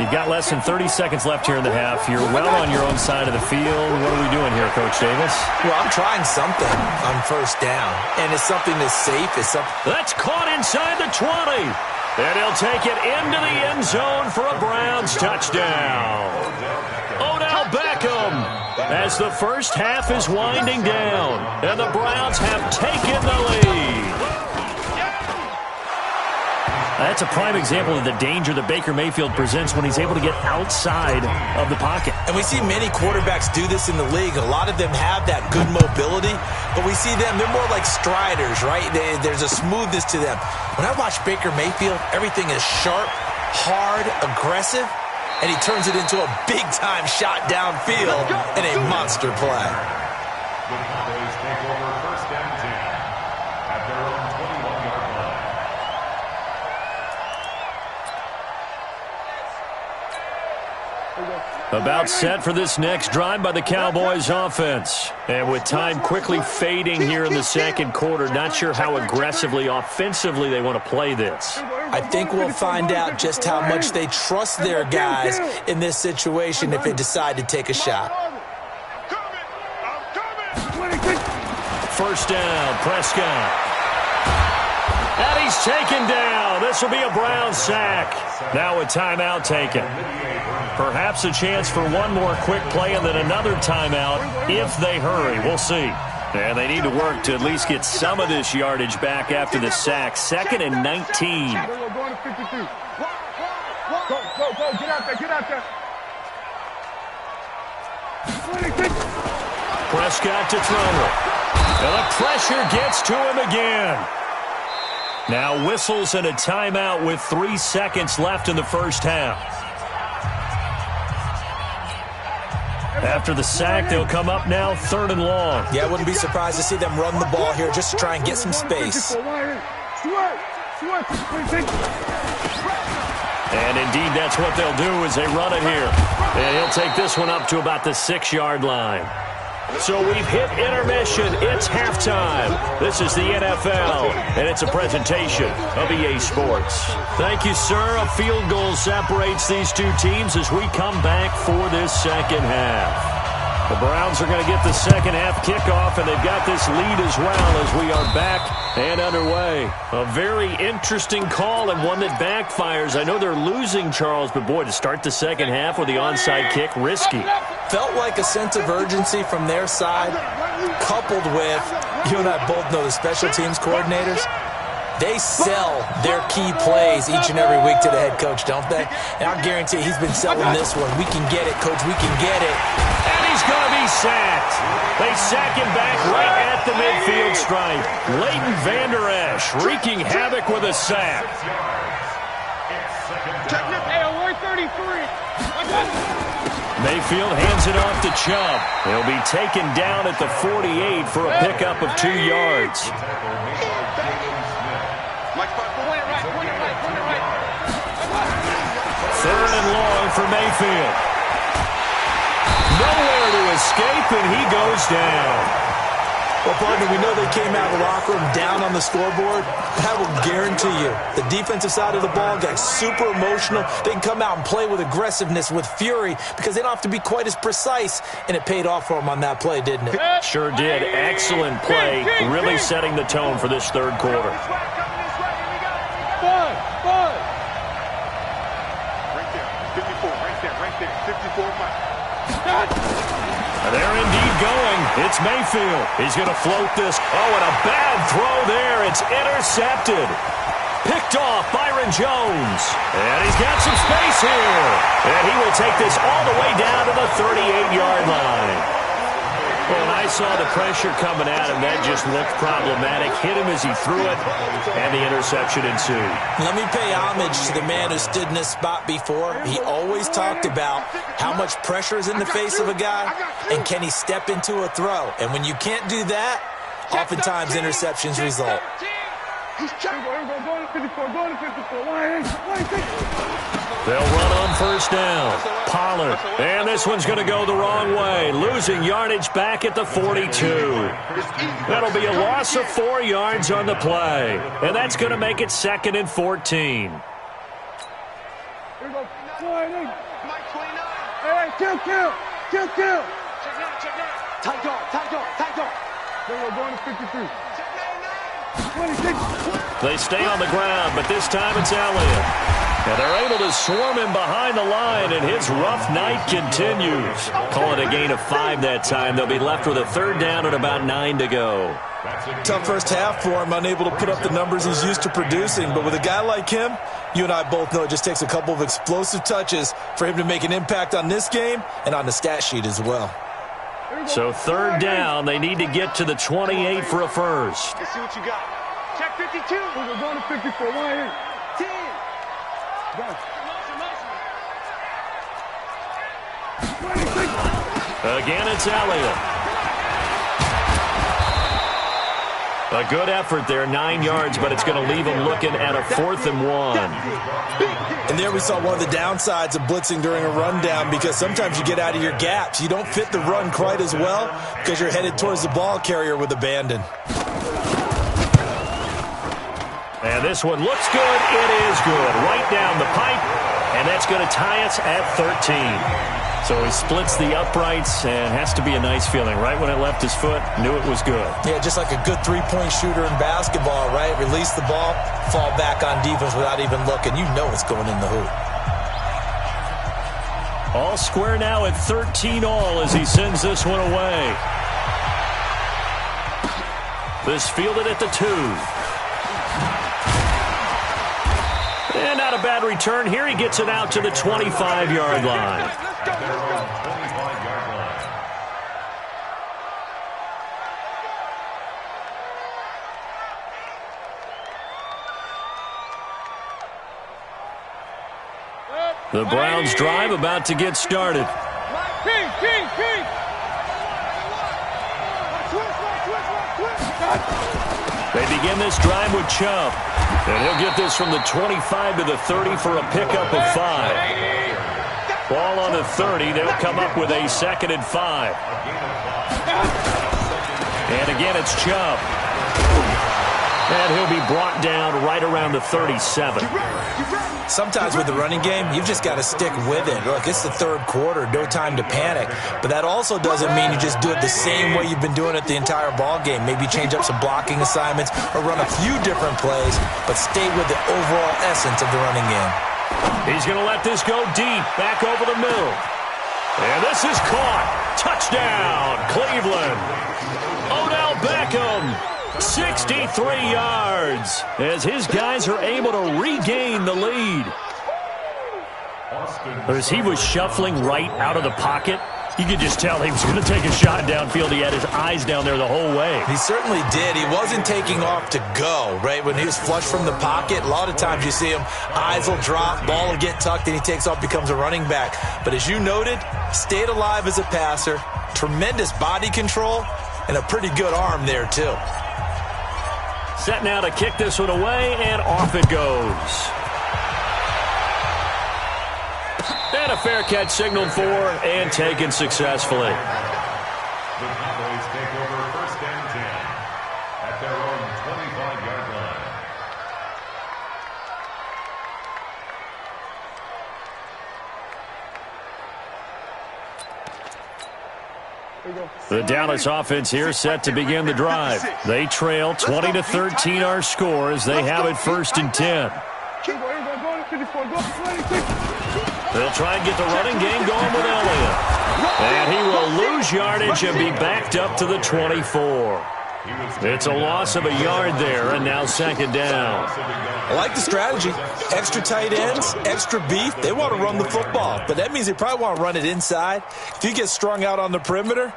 You've got less than 30 seconds left here in the half. You're well on your own side of the field. What are we doing here, Coach Davis? Well, I'm trying something on first down, and it's something that's safe. That's caught inside the 20. And he'll take it into the end zone for a Browns touchdown. Odell Beckham as the first half is winding down, and the Browns have taken the lead. That's a prime example of the danger that Baker Mayfield presents when he's able to get outside of the pocket. And we see many quarterbacks do this in the league. A lot of them have that good mobility, but we see them, they're more like striders, right? There's a smoothness to them. When I watch Baker Mayfield, everything is sharp, hard, aggressive, and he turns it into a big-time shot downfield and a monster play. About set for this next drive by the Cowboys offense. And with time quickly fading here in the second quarter, not sure how aggressively, offensively they want to play this. I think we'll find out just how much they trust their guys in this situation if they decide to take a shot. First down, Prescott. And he's taken down. This will be a Brown sack. Now a timeout taken. Perhaps a chance for one more quick play and then another timeout if they hurry. We'll see. And they need to work to at least get some of this yardage back after the sack. 2nd and 19. Go, get out there. Prescott to throw it. And the pressure gets to him again. Now whistles and a timeout with 3 seconds left in the first half. After the sack, they'll come up now 3rd and long. Yeah, I wouldn't be surprised to see them run the ball here just to try and get some space. And indeed, that's what they'll do as they run it here. And he'll take this one up to about the 6-yard line. So we've hit intermission. It's halftime. This is the NFL, and it's a presentation of EA Sports. Thank you, sir. A field goal separates these two teams as we come back for this second half. The Browns are going to get the second half kickoff, and they've got this lead as well as we are back and underway. A very interesting call and one that backfires. I know they're losing, Charles, but boy, to start the second half with the onside kick, risky. Felt like a sense of urgency from their side, coupled with, you and I both know the special teams coordinators, they sell their key plays each and every week to the head coach, don't they? And I guarantee he's been selling this one. We can get it, coach, we can get it. And he's going to be sacked. They sack him back right at the midfield stripe. Leighton Vander Esch wreaking havoc with a sack. Mayfield hands it off to Chubb. He'll be taken down at the 48 for a pickup of 2 yards. Third and long for Mayfield. Nowhere to escape, and he goes down. Well, partner, we know they came out of the locker room down on the scoreboard. I will guarantee you, the defensive side of the ball got super emotional. They can come out and play with aggressiveness, with fury, because they don't have to be quite as precise. And it paid off for them on that play, didn't it? Sure did. Excellent play, really setting the tone for this third quarter. They're indeed going. It's Mayfield. He's going to float this. Oh, and a bad throw there. It's intercepted. Picked off Byron Jones. And he's got some space here. And he will take this all the way down to the 38-yard line. Well, when I saw the pressure coming at him, that just looked problematic. Hit him as he threw it, and the interception ensued. Let me pay homage to the man who stood in this spot before. He always talked about how much pressure is in the face of a guy, and can he step into a throw. And when you can't do that, oftentimes interceptions result. They'll run on first down. Pollard. And this one's going to go the wrong way. Losing yardage back at the 42. That'll be a loss of 4 yards on the play. And that's going to make it 2nd and 14. Mike 29. Hey, kill. Check now. Tight guard. We're going to 53. Check 96. They stay on the ground, but this time it's Elliott. And they're able to swarm him behind the line, and his rough night continues. Call it a gain of 5 that time. They'll be left with a third down and about 9 to go. Tough first half for him, unable to put up the numbers he's used to producing. But with a guy like him, you and I both know it just takes a couple of explosive touches for him to make an impact on this game and on the stat sheet as well. So third down, they need to get to the 28 for a first. Let's see what you got. Check 52. We're going to 54. 1 10. Again, it's Elliott. A good effort there, 9 yards, but it's going to leave him looking at a 4th and 1. And there we saw one of the downsides of blitzing during a rundown, because sometimes you get out of your gaps. You don't fit the run quite as well because you're headed towards the ball carrier with abandon. And this one looks good. It is good. Right down the pipe, and that's going to tie us at 13. So he splits the uprights, and has to be a nice feeling. Right when it left his foot, knew it was good. Yeah, just like a good three-point shooter in basketball, right? Release the ball, fall back on defense without even looking. You know it's going in the hoop. All square now at 13 all as he sends this one away. This fielded at the 2. And not a bad return here. He gets it out to the 25-yard line. The Browns drive about to get started. They begin this drive with Chubb. And he'll get this from the 25 to the 30 for a pickup of 5. Ball on the 30. They'll come up with a 2nd and 5. And again, it's Chubb. And he'll be brought down right around the 37. Sometimes with the running game, you've just got to stick with it. Look, it's the third quarter, no time to panic. But that also doesn't mean you just do it the same way you've been doing it the entire ball game. Maybe change up some blocking assignments or run a few different plays, but stay with the overall essence of the running game. He's going to let this go deep, back over the middle. And this is caught. Touchdown, Cleveland. Odell Beckham. 63 yards as his guys are able to regain the lead. As he was shuffling right out of the pocket, you could just tell he was going to take a shot downfield. He had his eyes down there the whole way. He certainly did. He wasn't taking off to go, right? When he was flush from the pocket, a lot of times you see him, eyes will drop, ball will get tucked, and he takes off, becomes a running back. But as you noted, stayed alive as a passer, tremendous body control, and a pretty good arm there, too. Set now to kick this one away, and off it goes. And a fair catch signaled for and taken successfully. The Cowboys take over 1st and 10 at their own 25-yard line. The Dallas offense here set to begin the drive. They trail 20-13 our score as they have it 1st and 10. They'll try and get the running game going with Elliott. And he will lose yardage and be backed up to the 24. It's a loss of a yard there, and now 2nd down. I like the strategy. Extra tight ends, extra beef. They want to run the football, but that means they probably want to run it inside. If you get strung out on the perimeter,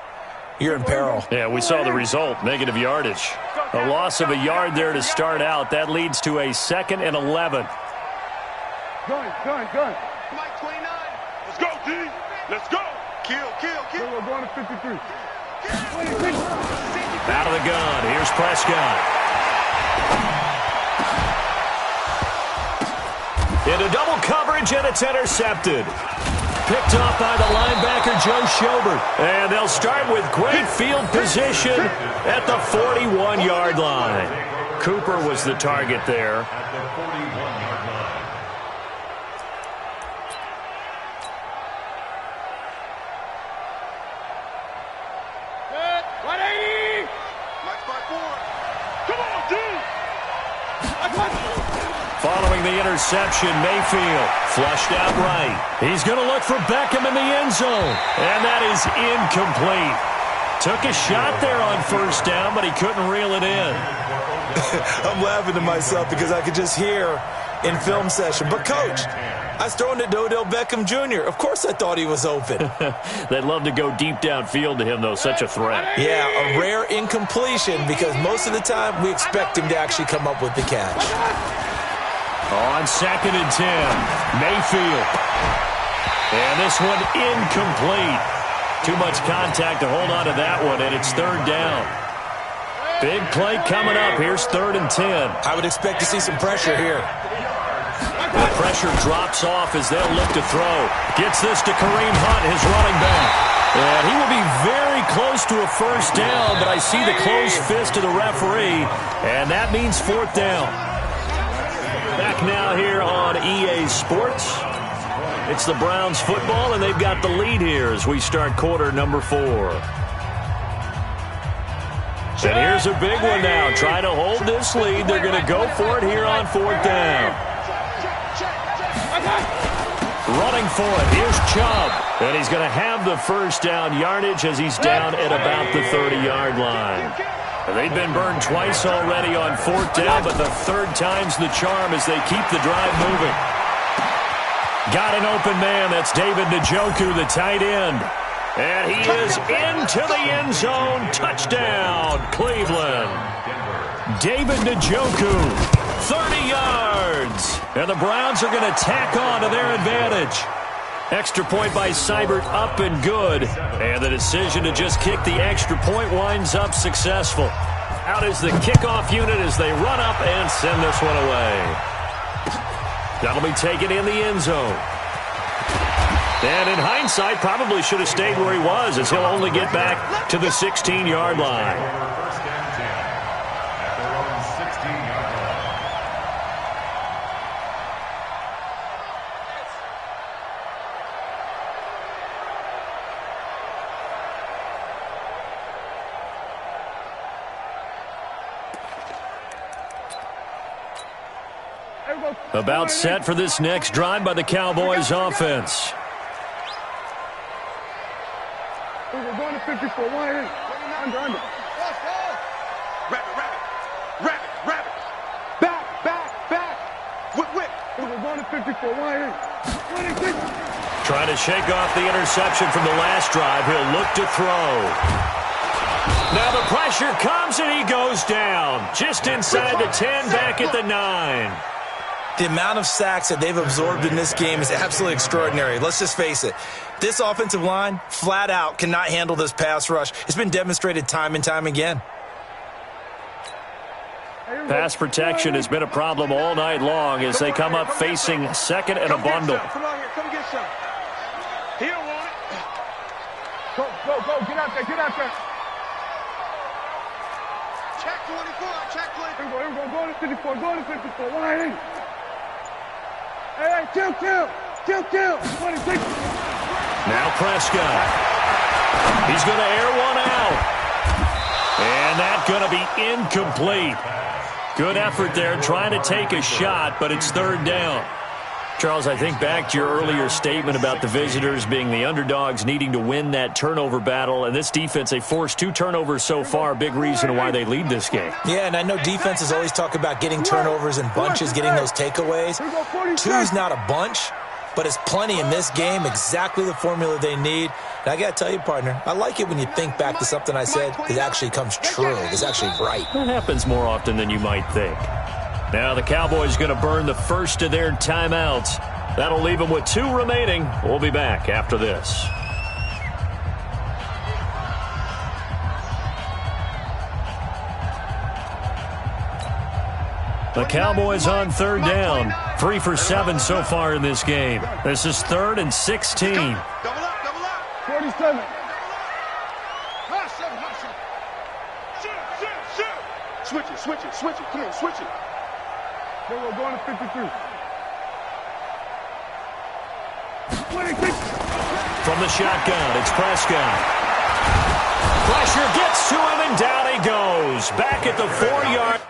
you're in peril. Yeah, we saw the result, negative yardage. A loss of a yard there to start out. That leads to a 2nd and 11. Gun. Mike 29. Let's go, D. Let's go. Kill. We're going to 53. Out of the gun. Here's Prescott. Into double coverage, and it's intercepted. Picked off by the linebacker, Joe Schobert. And they'll start with great field position at the 41-yard line. Cooper was the target there. At the 41-yard line. throwing the interception. Mayfield flushed out right. He's going to look for Beckham in the end zone. And that is incomplete. Took a shot there on first down, but he couldn't reel it in. I'm laughing to myself because I could just hear in film session. But, Coach, I was throwing to Odell Beckham Jr. Of course I thought he was open. They'd love to go deep downfield to him, though. Such a threat. Yeah, a rare incompletion because most of the time we expect him to actually come up with the catch. On 2nd and 10, Mayfield. And this one incomplete. Too much contact to hold on to that one, and it's 3rd down. Big play coming up. Here's 3rd and 10. I would expect to see some pressure here. The pressure drops off as they'll look to throw. Gets this to Kareem Hunt, his running back. And he will be very close to a first down, but I see the closed fist of the referee, and that means 4th down. Back now here on EA Sports. It's the Browns football, and they've got the lead here as we start quarter number 4. And here's a big one now. Trying to hold this lead. They're going to go for it here on 4th down. Running for it. Here's Chubb. And he's going to have the first down yardage as he's down at about the 30-yard line. And they've been burned twice already on 4th down, but the 3rd time's the charm as they keep the drive moving. Got an open man. That's David Njoku, the tight end. And he is into the end zone. Touchdown, Cleveland. David Njoku, 30 yards. And the Browns are going to tack on to their advantage. Extra point by Seibert, up and good. And the decision to just kick the extra point winds up successful. Out is the kickoff unit as they run up and send this one away. That'll be taken in the end zone. And in hindsight, probably should have stayed where he was as he'll only get back to the 16-yard line. First and 10 at their own 16-yard line. About set for this next drive by the Cowboys offense. We're going to 54. Under. Rabbit. Back. Whip. We're going to 54. Trying to shake off the interception from the last drive. He'll look to throw. Now the pressure comes and he goes down. Just inside the 10, back at the 9. The amount of sacks that they've absorbed in this game is absolutely extraordinary. Let's just face it. This offensive line, flat out, cannot handle this pass rush. It's been demonstrated time and time again. Pass protection has been a problem all night long as they come up facing 2nd and a bundle. Come on here. Come get some. He don't want it. Go. Get out there. Check 24. Check 24. Here we go. Go to 54. Why ain't? Hey, kill. 26. Now Prescott. He's going to air one out. And that's going to be incomplete. Good effort there trying to take a shot, but it's 3rd down. Charles, I think back to your earlier statement about the visitors being the underdogs needing to win that turnover battle. And this defense, they forced 2 turnovers so far. Big reason why they lead this game. Yeah, and I know defenses always talk about getting turnovers in bunches, getting those takeaways. 2's not a bunch, but it's plenty in this game, exactly the formula they need. And I got to tell you, partner, I like it when you think back to something I said that actually comes true. It's actually right. That happens more often than you might think. Now the Cowboys going to burn the first of their timeouts. That'll leave them with 2 remaining. We'll be back after this. The Cowboys on 3rd down. 3 for 7 so far in this game. This is 3rd and 16. Double up. 47. Switch it. Come on, switch it. Then we're going to 53. 26. From the shotgun, it's Prescott. Pressure gets to him, and down he goes. Back at the 4-yard.